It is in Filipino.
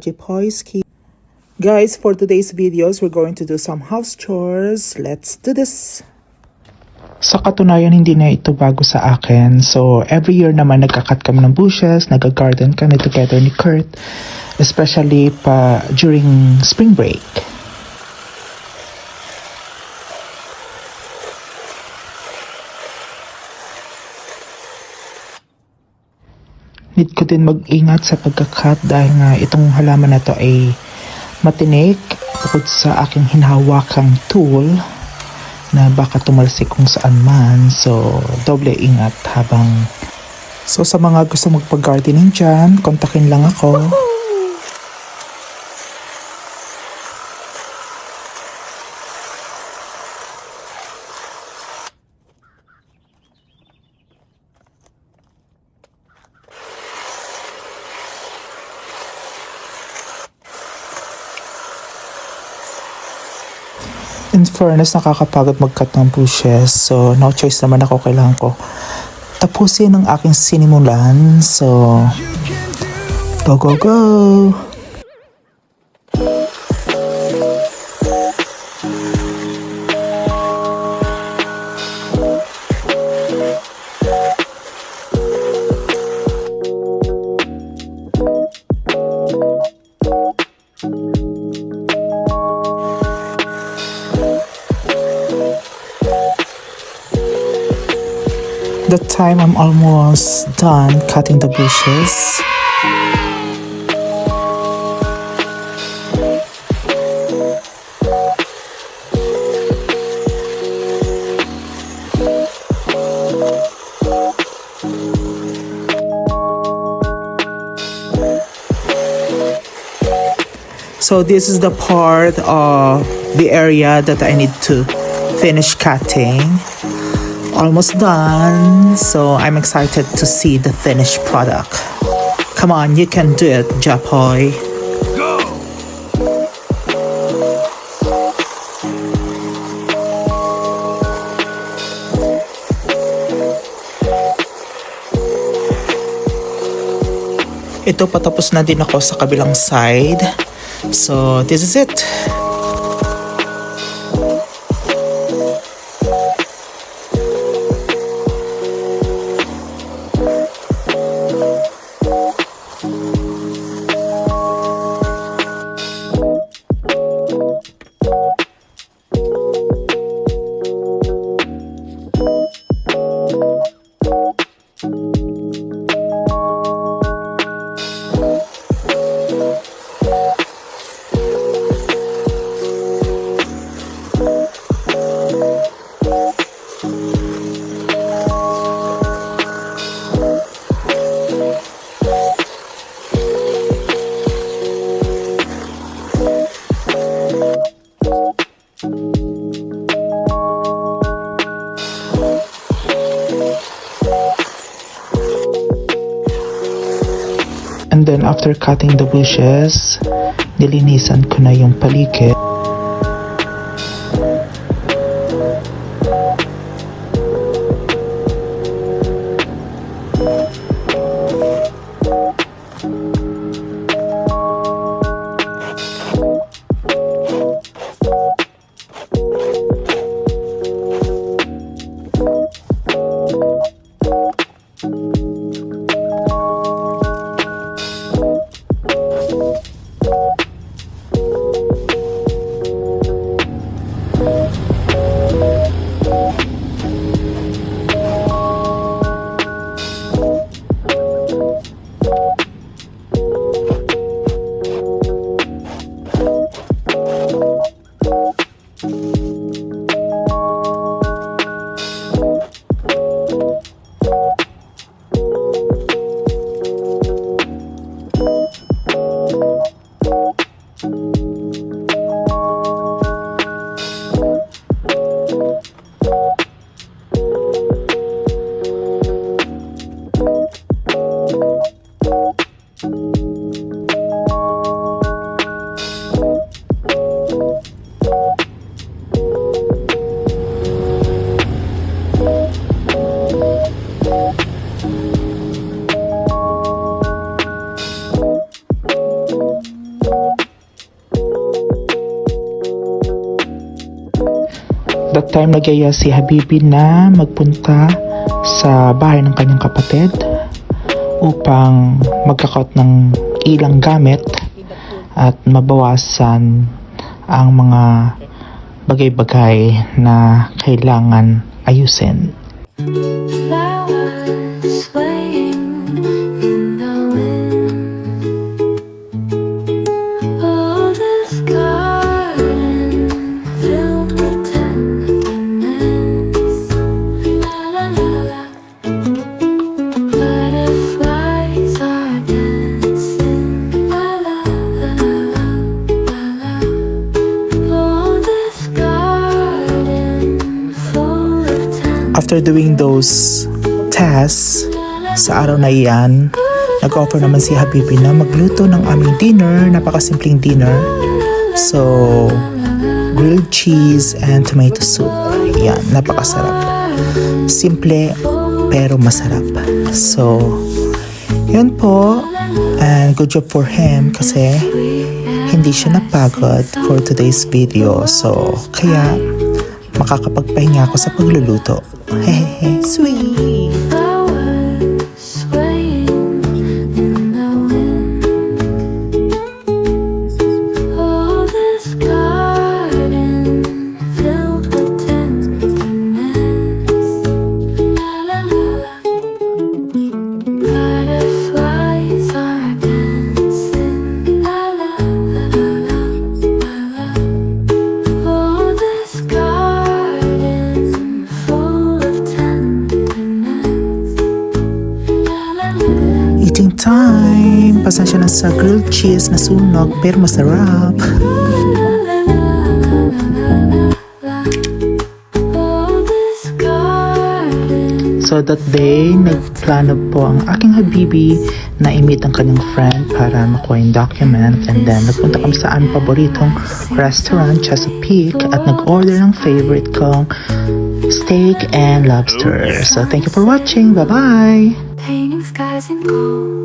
Jepoyski. Guys, for today's videos, we're going to do some house chores. Let's do this! Sa katunayan, hindi na ito bago sa akin. So, every year naman nagkakat kami ng bushes, nag-garden kami together ni Kurt. Especially pa during spring break. Need ko din mag-ingat sa pagkakat dahil nga itong halaman na to ay matinik bukod sa aking hinahawakang tool na baka tumalsik kung saan man. So, doble ingat habang... So, sa mga gusto magpag-gardening dyan, kontakin lang ako. In fairness, nakakapagod mag-cut ng bushes. So, no choice naman ako. Kailangan ko tapusin ang aking sinimulan. So, go, go, go! That time I'm almost done cutting the bushes. So this is the part of the area that I need to finish cutting. Almost done, so I'm excited to see the finished product. Come on, you can do it, Jepoy. Go! Ito, patapos na din ako sa kabilang side. So, this is it. And then after cutting the bushes, nilinisan ko na yung paligid. That time nagyaya si Habibi na magpunta sa bahay ng kanyang kapatid upang magkakot ng ilang gamit at mabawasan ang mga bagay-bagay na kailangan ayusin. Flowers swaying in the wind. Oh, this garden filled with tenderness. La la la la. Butterflies are dancing. La la la la la la. Oh, this garden full of tenderness. After doing those tasks, sa araw na iyan, nag-offer naman si Habibi na magluto ng aming dinner, napakasimpleng dinner. So, grilled cheese and tomato soup. Yan, napakasarap. Simple, pero masarap. So, yun po. And good job for him kasi hindi siya napagod for today's video. So, kaya makakapagpahinga ako sa pagluluto. Hehehe, sweet! Flowers swaying in the wind. Oh, this garden filled with tenderness. La la la la. Butterflies are dancing. La la la la la la. Oh, this garden full of tenderness. La la la. Eating time! Pasensya na sa grilled cheese na sunog pero masarap. Oh, this garden. So that day, nagplano po ang aking Habibi na i-meet ang kanyang friend para makuha yung document, and then nagpunta kami sa aming paboritong restaurant, Chesapeake, at nag-order ng favorite kong steak and lobster. So thank you for watching. Bye-bye! Painting skies in gold.